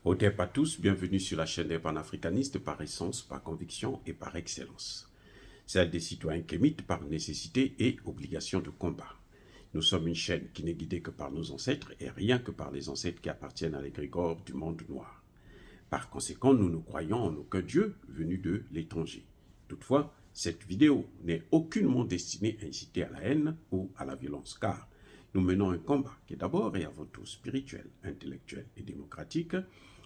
Au Au à tous, bienvenue sur la chaîne des panafricanistes par essence, par conviction et par excellence. Celle des citoyens kémites par nécessité et obligation de combat. Nous sommes une chaîne qui n'est guidée que par nos ancêtres et rien que par les ancêtres qui appartiennent à l'égrégore du monde noir. Par conséquent, nous ne croyons en aucun Dieu venu de l'étranger. Toutefois, cette vidéo n'est aucunement destinée à inciter à la haine ou à la violence, car nous menons un combat qui est d'abord et avant tout spirituel, intellectuel et démocratique.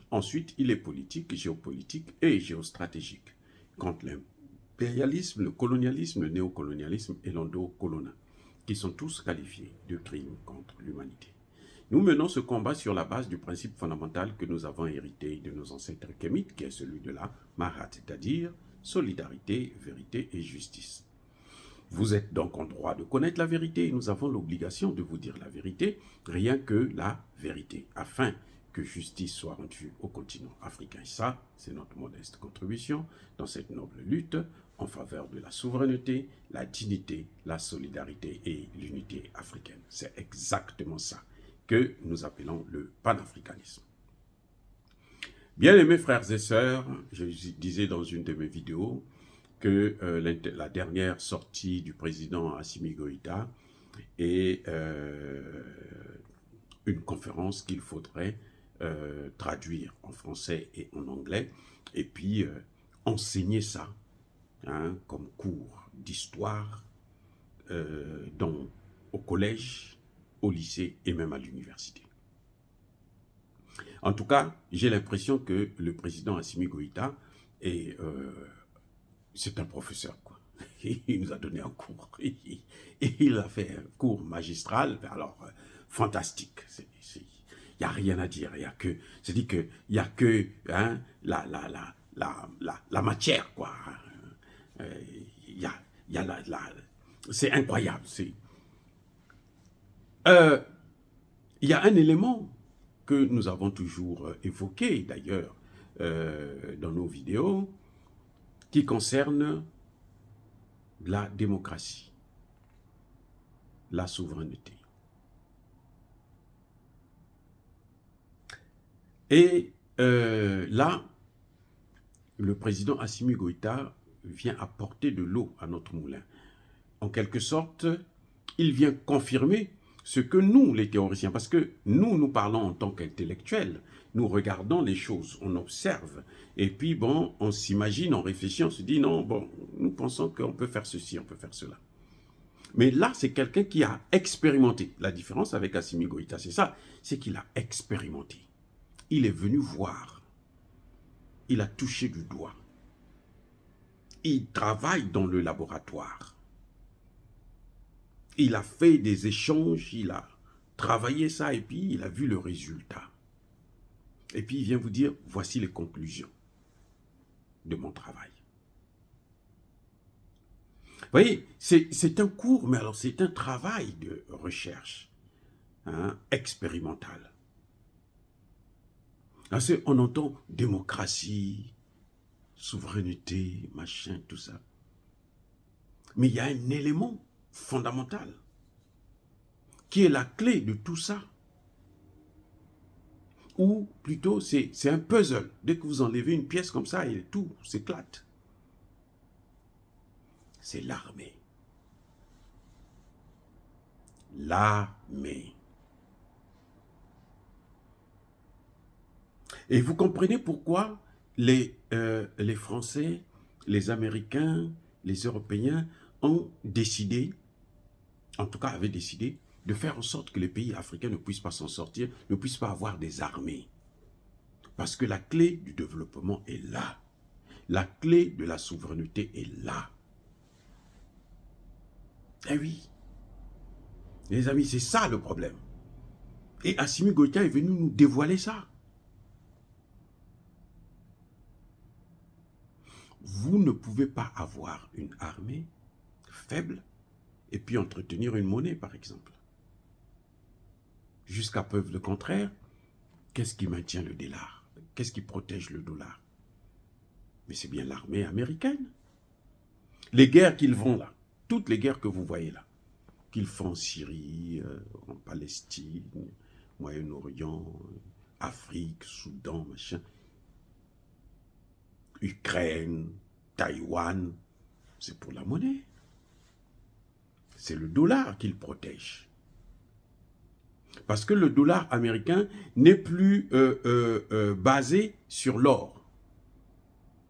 Ensuite, il est politique, géopolitique et géostratégique, contre l'impérialisme, le colonialisme, le néocolonialisme et l'endocoloniat, qui sont tous qualifiés de crimes contre l'humanité. Nous menons ce combat sur la base du principe fondamental que nous avons hérité de nos ancêtres kémites, qui est celui de la Mahat, c'est-à-dire solidarité, vérité et justice. Vous êtes donc en droit de connaître la vérité et nous avons l'obligation de vous dire la vérité, rien que la vérité, afin que justice soit rendue au continent africain. Ça, c'est notre modeste contribution dans cette noble lutte en faveur de la souveraineté, la dignité, la solidarité et l'unité africaine. C'est exactement ça que nous appelons le panafricanisme. Bien-aimés frères et sœurs, je disais dans une de mes vidéos que la dernière sortie du président Assimi Goïta est une conférence qu'il faudrait traduire en français et en anglais, et puis enseigner ça comme cours d'histoire au collège, au lycée et même à l'université. En tout cas, j'ai l'impression que le président Assimi Goïta c'est un professeur, quoi. Il nous a donné un cours. Et il a fait un cours magistral, alors fantastique. Il n'y a rien à dire. C'est-à-dire qu'il n'y a que la matière, quoi. C'est incroyable. Il y a un élément que nous avons toujours évoqué, d'ailleurs, dans nos vidéos, qui concerne la démocratie, la souveraineté. Et là, le président Assimi Goïta vient apporter de l'eau à notre moulin. En quelque sorte, il vient confirmer ce que nous, les théoriciens, parce que nous parlons en tant qu'intellectuels, nous regardons les choses, on observe, et puis bon, on s'imagine, on réfléchit, on se dit non, bon, nous pensons qu'on peut faire ceci, on peut faire cela. Mais là, c'est quelqu'un qui a expérimenté. La différence avec Assimi Goïta, c'est ça, c'est qu'il a expérimenté. Il est venu voir, il a touché du doigt, il travaille dans le laboratoire. Il a fait des échanges, il a travaillé ça et puis il a vu le résultat. Et puis il vient vous dire, voici les conclusions de mon travail. Vous voyez, c'est un cours, mais alors c'est un travail de recherche expérimental. On entend démocratie, souveraineté, machin, tout ça. Mais il y a un élément fondamental qui est la clé de tout ça. Ou plutôt, c'est un puzzle. Dès que vous enlevez une pièce comme ça, et tout s'éclate. C'est l'armée. L'armée. Et vous comprenez pourquoi les Français, les Américains, les Européens ont décidé, en tout cas avaient décidé, de faire en sorte que les pays africains ne puissent pas s'en sortir, ne puissent pas avoir des armées. Parce que la clé du développement est là. La clé de la souveraineté est là. Eh oui. Les amis, c'est ça le problème. Et Assimi Goïta est venu nous dévoiler ça. Vous ne pouvez pas avoir une armée faible et puis entretenir une monnaie, par exemple. Jusqu'à preuve le contraire, qu'est-ce qui maintient le dollar? Qu'est-ce qui protège le dollar? Mais c'est bien l'armée américaine. Les guerres qu'ils font là, toutes les guerres que vous voyez là, qu'ils font en Syrie, en Palestine, Moyen-Orient, Afrique, Soudan, machin, Ukraine, Taïwan, c'est pour la monnaie. C'est le dollar qu'il protège. Parce que le dollar américain n'est plus basé sur l'or.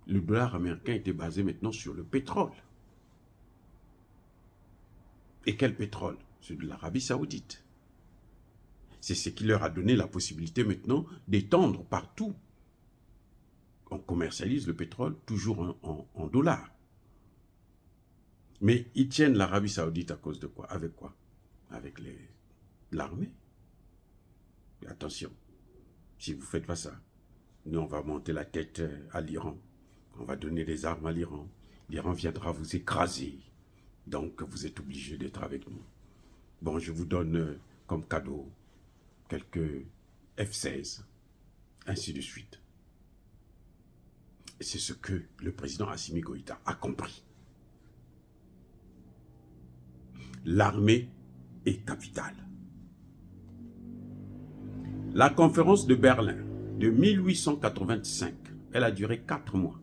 Le dollar américain était basé maintenant sur le pétrole. Et quel pétrole? C'est de l'Arabie Saoudite. C'est ce qui leur a donné la possibilité maintenant d'étendre partout. On commercialise le pétrole toujours en dollars. Mais ils tiennent l'Arabie Saoudite à cause de quoi? Avec quoi? Avec l'armée. Attention, si vous ne faites pas ça, nous on va monter la tête à l'Iran. On va donner des armes à l'Iran. L'Iran viendra vous écraser. Donc vous êtes obligés d'être avec nous. Bon, je vous donne comme cadeau quelques F-16, ainsi de suite. C'est ce que le président Assimi Goïta a compris. L'armée est capitale. La conférence de Berlin de 1885, elle a duré 4 mois.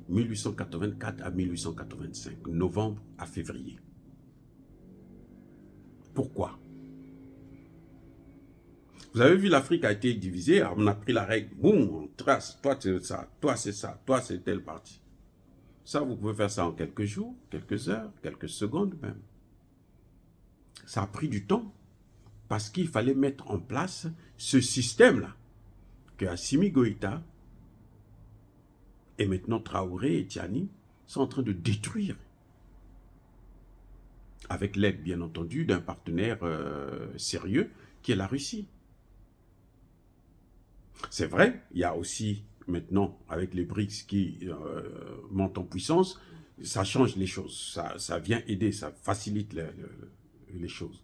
1884 à 1885, novembre à février. Pourquoi? Vous avez vu, l'Afrique a été divisée, on a pris la règle, boum, on trace, toi c'est ça, toi c'est telle partie. Ça, vous pouvez faire ça en quelques jours, quelques heures, quelques secondes même. Ça a pris du temps, parce qu'il fallait mettre en place ce système-là, que Assimi Goïta et maintenant Traoré et Tiani sont en train de détruire. Avec l'aide, bien entendu, d'un partenaire sérieux, qui est la Russie. C'est vrai, il y a aussi maintenant, avec les BRICS qui montent en puissance, ça change les choses, ça vient aider, ça facilite les choses.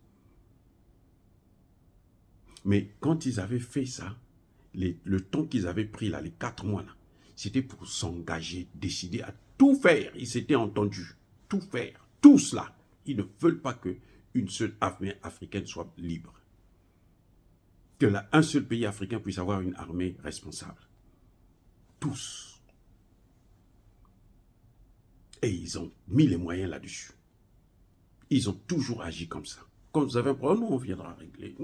Mais quand ils avaient fait ça, le temps qu'ils avaient pris là, les 4 mois là, c'était pour s'engager, décider à tout faire. Ils s'étaient entendus, tout faire, tout cela. Ils ne veulent pas qu'une seule armée africaine soit libre. Que un seul pays africain puisse avoir une armée responsable. Tous. Et ils ont mis les moyens là-dessus. Ils ont toujours agi comme ça. Quand vous avez un problème, nous, on viendra régler.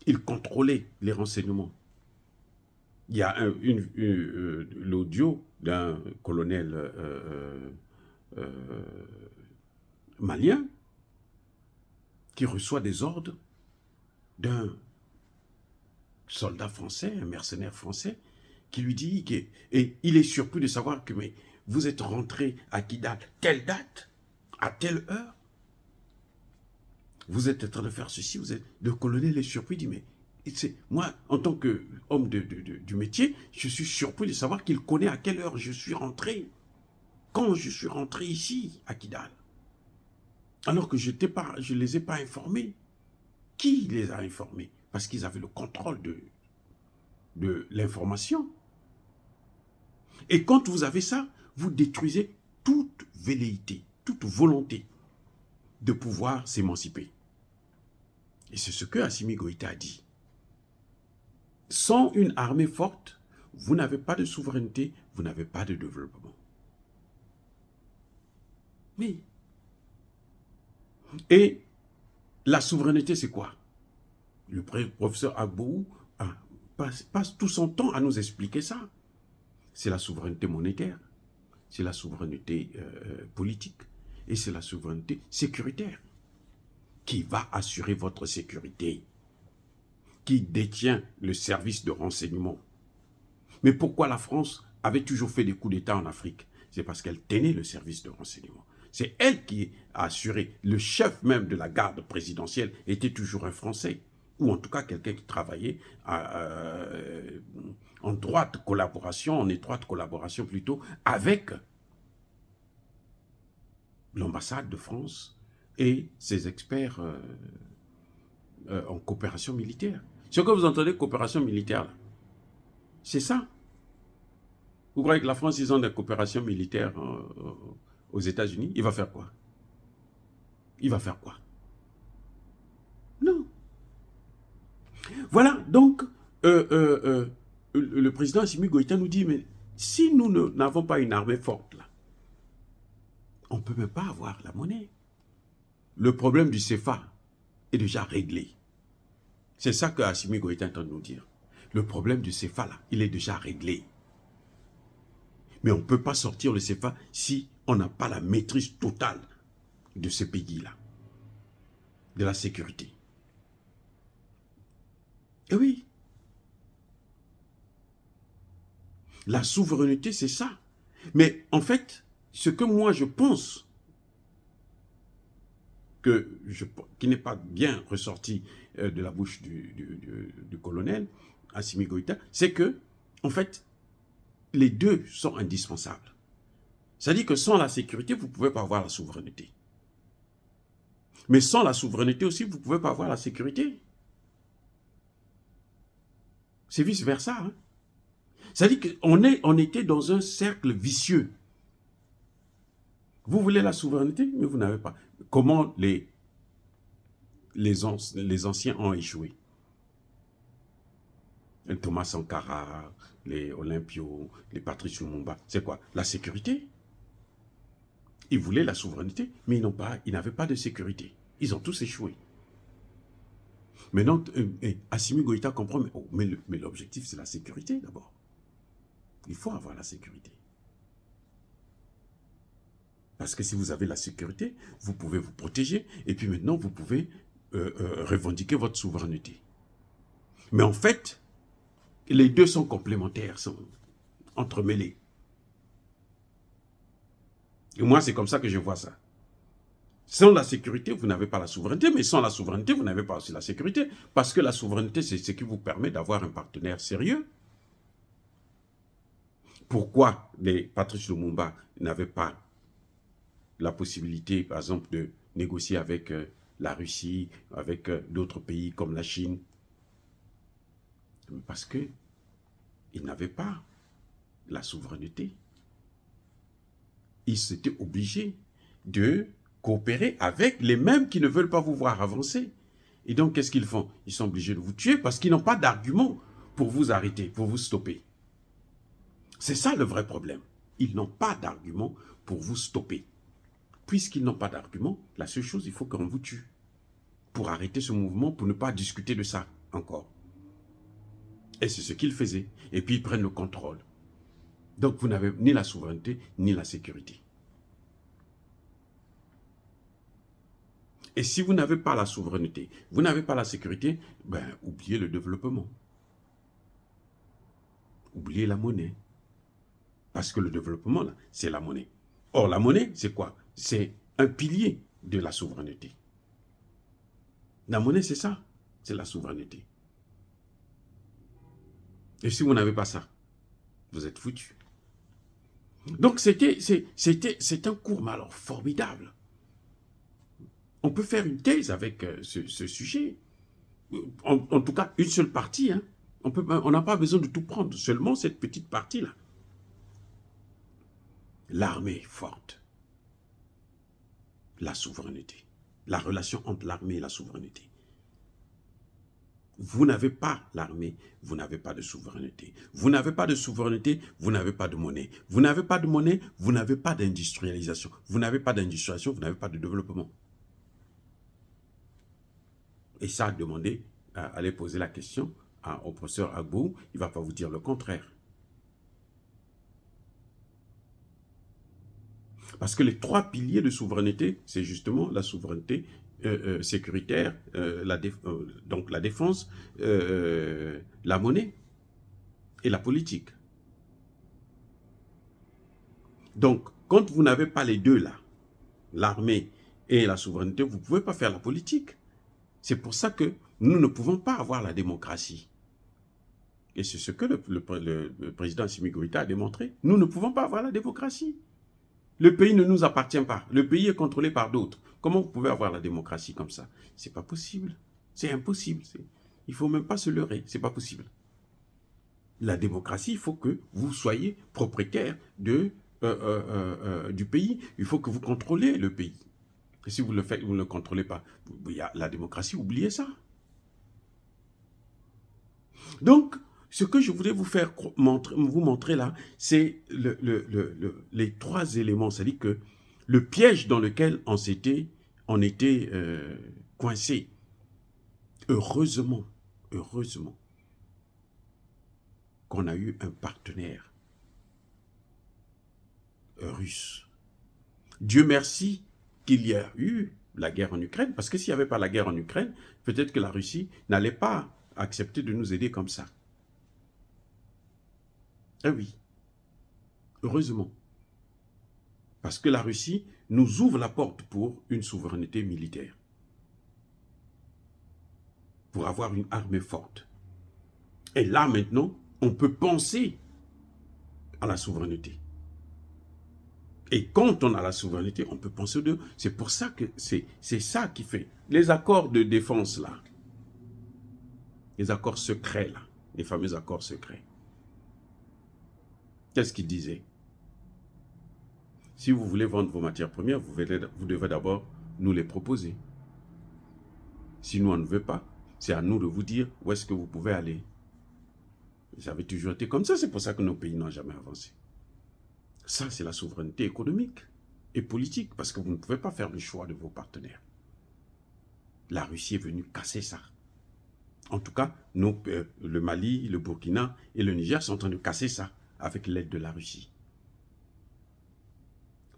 Ils contrôlaient les renseignements. Il y a l'audio d'un colonel malien qui reçoit des ordres d'un soldat français, un mercenaire français, qui lui dit et il est surpris de savoir que mais vous êtes rentré à Kidal, telle date, à telle heure, vous êtes en train de faire ceci, le colonel est surpris, il dit mais moi, en tant qu'homme du métier, je suis surpris de savoir qu'il connaît à quelle heure je suis rentré. Quand je suis rentré ici, à Kidal. Alors que je ne les ai pas informés. Qui les a informés? Parce qu'ils avaient le contrôle de l'information. Et quand vous avez ça, vous détruisez toute velléité, toute volonté de pouvoir s'émanciper. Et c'est ce que Assimi Goïta a dit. Sans une armée forte, vous n'avez pas de souveraineté, vous n'avez pas de développement. Oui. Et la souveraineté, c'est quoi? Le professeur Agbou passe tout son temps à nous expliquer ça. C'est la souveraineté monétaire, c'est la souveraineté politique et c'est la souveraineté sécuritaire qui va assurer votre sécurité, qui détient le service de renseignement. Mais pourquoi la France avait toujours fait des coups d'État en Afrique? C'est parce qu'elle tenait le service de renseignement. C'est elle qui a assuré. Le chef même de la garde présidentielle était toujours un Français, ou en tout cas quelqu'un qui travaillait en étroite collaboration plutôt, avec l'ambassade de France et ses experts en coopération militaire. Ce que vous entendez, coopération militaire, c'est ça. Vous croyez que la France, ils ont des coopérations militaires aux États-Unis? Il va faire quoi? Il va faire quoi? Non. Voilà, donc, le président Assimi Goïta nous dit, mais si nous n'avons pas une armée forte, là, on ne peut même pas avoir la monnaie. Le problème du CFA est déjà réglé. C'est ça que Assimi Goïta est en train de nous dire. Le problème du CFA, là, il est déjà réglé. Mais on ne peut pas sortir le CFA si on n'a pas la maîtrise totale de ce pays-là, de la sécurité. Et oui, la souveraineté, c'est ça. Mais en fait, ce que moi je pense, qui n'est pas bien ressorti de la bouche du colonel Assimi Goïta, c'est que, en fait, les deux sont indispensables. C'est-à-dire que sans la sécurité, vous ne pouvez pas avoir la souveraineté. Mais sans la souveraineté aussi, vous ne pouvez pas avoir la sécurité. C'est vice-versa. Hein? C'est-à-dire qu'on était dans un cercle vicieux. Vous voulez la souveraineté, mais vous n'avez pas. Comment les anciens ont échoué? Thomas Sankara, les Olympio, les Patrice Lumumba, c'est quoi? La sécurité. Ils voulaient la souveraineté, mais ils n'avaient pas de sécurité. Ils ont tous échoué. Maintenant, Assimi Goïta comprend, mais l'objectif, c'est la sécurité d'abord. Il faut avoir la sécurité. Parce que si vous avez la sécurité, vous pouvez vous protéger, et puis maintenant, vous pouvez revendiquer votre souveraineté. Mais en fait, les deux sont complémentaires, sont entremêlés. Et moi, c'est comme ça que je vois ça. Sans la sécurité, vous n'avez pas la souveraineté, mais sans la souveraineté, vous n'avez pas aussi la sécurité. Parce que la souveraineté, c'est ce qui vous permet d'avoir un partenaire sérieux. Pourquoi les Patrice Lumumba n'avaient pas la possibilité, par exemple, de négocier avec la Russie, avec d'autres pays comme la Chine? Parce qu'ils n'avaient pas la souveraineté. Ils étaient obligés de coopérer avec les mêmes qui ne veulent pas vous voir avancer. Et donc, qu'est-ce qu'ils font? Ils sont obligés de vous tuer parce qu'ils n'ont pas d'argument pour vous arrêter, pour vous stopper. C'est ça le vrai problème. Ils n'ont pas d'argument pour vous stopper. Puisqu'ils n'ont pas d'argument, la seule chose, il faut qu'on vous tue. Pour arrêter ce mouvement, pour ne pas discuter de ça encore. Et c'est ce qu'ils faisaient. Et puis ils prennent le contrôle. Donc vous n'avez ni la souveraineté, ni la sécurité. Et si vous n'avez pas la souveraineté, vous n'avez pas la sécurité, ben oubliez le développement. Oubliez la monnaie. Parce que le développement, là, c'est la monnaie. Or, la monnaie, c'est quoi? C'est un pilier de la souveraineté. La monnaie, c'est ça. C'est la souveraineté. Et si vous n'avez pas ça, vous êtes foutu. Donc, c'est un cours, mais alors formidable. On peut faire une thèse avec ce sujet. En tout cas, une seule partie. Hein. On n'a pas besoin de tout prendre, seulement cette petite partie-là. L'armée forte. La souveraineté. La relation entre l'armée et la souveraineté. Vous n'avez pas l'armée, vous n'avez pas de souveraineté. Vous n'avez pas de souveraineté, vous n'avez pas de monnaie. Vous n'avez pas de monnaie, vous n'avez pas d'industrialisation. Vous n'avez pas d'industrialisation, vous n'avez pas de développement. Et ça, demandez, allez poser la question au professeur Agbou, il ne va pas vous dire le contraire. Parce que les trois piliers de souveraineté, c'est justement la souveraineté sécuritaire, donc la défense, la monnaie et la politique. Donc, quand vous n'avez pas les deux là, l'armée et la souveraineté, vous ne pouvez pas faire la politique. C'est pour ça que nous ne pouvons pas avoir la démocratie. Et c'est ce que le président Assimi Goïta a démontré. Nous ne pouvons pas avoir la démocratie. Le pays ne nous appartient pas. Le pays est contrôlé par d'autres. Comment vous pouvez avoir la démocratie comme ça? C'est pas possible. C'est impossible. Il ne faut même pas se leurrer. C'est pas possible. La démocratie, il faut que vous soyez propriétaire du pays. Il faut que vous contrôlez le pays. Et si vous le faites, vous ne le contrôlez pas. La démocratie, oubliez ça. Donc, ce que je voulais vous faire montrer là, c'est les trois éléments. C'est-à-dire que le piège dans lequel on était coincé. Heureusement qu'on a eu un partenaire russe. Dieu merci qu'il y a eu la guerre en Ukraine, parce que s'il n'y avait pas la guerre en Ukraine, peut-être que la Russie n'allait pas accepter de nous aider comme ça. Eh oui, heureusement. Parce que la Russie nous ouvre la porte pour une souveraineté militaire. Pour avoir une armée forte. Et là, maintenant, on peut penser à la souveraineté. Et quand on a la souveraineté, on peut penser aux deux. C'est pour ça que c'est ça qui fait. Les accords de défense, là, les accords secrets, là, les fameux accords secrets. Qu'est-ce qu'ils disaient? Si vous voulez vendre vos matières premières, vous devez d'abord nous les proposer. Si nous, on ne veut pas, c'est à nous de vous dire où est-ce que vous pouvez aller. Ça avait toujours été comme ça, c'est pour ça que nos pays n'ont jamais avancé. Ça, c'est la souveraineté économique et politique, parce que vous ne pouvez pas faire le choix de vos partenaires. La Russie est venue casser ça. En tout cas, le Mali, le Burkina et le Niger sont en train de casser ça avec l'aide de la Russie.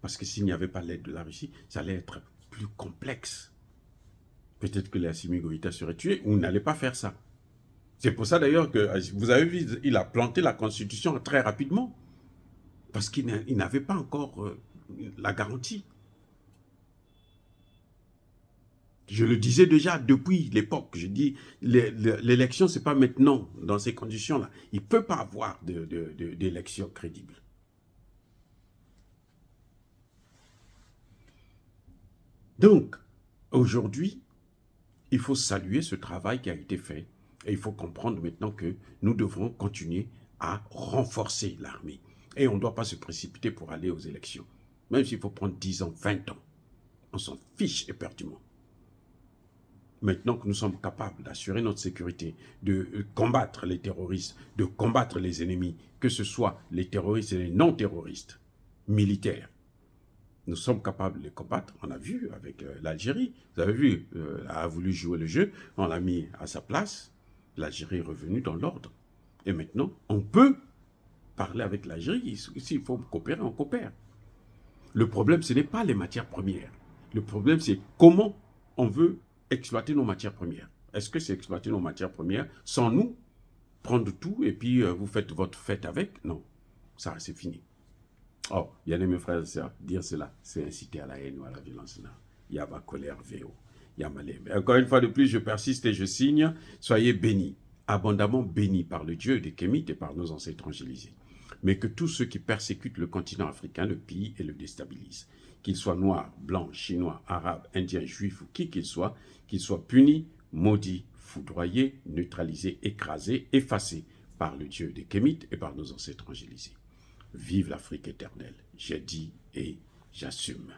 Parce que s'il n'y avait pas l'aide de la Russie, ça allait être plus complexe. Peut-être que l'Assimi Goïta serait tué ou n'allait pas faire ça. C'est pour ça d'ailleurs que, vous avez vu, il a planté la Constitution très rapidement. Parce qu'il n'avait pas encore la garantie. Je le disais déjà depuis l'époque. Je dis, l'élection, ce n'est pas maintenant, dans ces conditions-là. Il ne peut pas avoir d'élection crédible. Donc, aujourd'hui, il faut saluer ce travail qui a été fait. Et il faut comprendre maintenant que nous devrons continuer à renforcer l'armée. Et on ne doit pas se précipiter pour aller aux élections. Même s'il faut prendre 10 ans, 20 ans. On s'en fiche éperdument. Maintenant que nous sommes capables d'assurer notre sécurité, de combattre les terroristes, de combattre les ennemis, que ce soit les terroristes et les non-terroristes, militaires, nous sommes capables de les combattre. On a vu avec l'Algérie. Vous avez vu, elle a voulu jouer le jeu, on l'a mis à sa place. L'Algérie est revenue dans l'ordre. Et maintenant, on peut parler avec l'Algérie. S'il faut coopérer, on coopère. Le problème, ce n'est pas les matières premières. Le problème, c'est comment on veut exploiter nos matières premières. Est-ce que c'est exploiter nos matières premières sans nous prendre tout et puis vous faites votre fête avec? Non, ça c'est fini. Oh, bien aimé frères et sœurs, dire cela, c'est inciter à la haine ou à la violence. Il y a ma colère, VO. Il y a ma lèvre. Encore une fois de plus, je persiste et je signe. Soyez bénis, abondamment bénis par le Dieu des Kémites et par nos ancêtres angélisés. Mais que tous ceux qui persécutent le continent africain le pillent et le déstabilisent. Qu'ils soient noirs, blancs, chinois, arabes, indiens, juifs ou qui qu'ils soient punis, maudits, foudroyés, neutralisés, écrasés, effacés par le Dieu des Kémites et par nos ancêtres angélisés. Vive l'Afrique éternelle, j'ai dit et j'assume.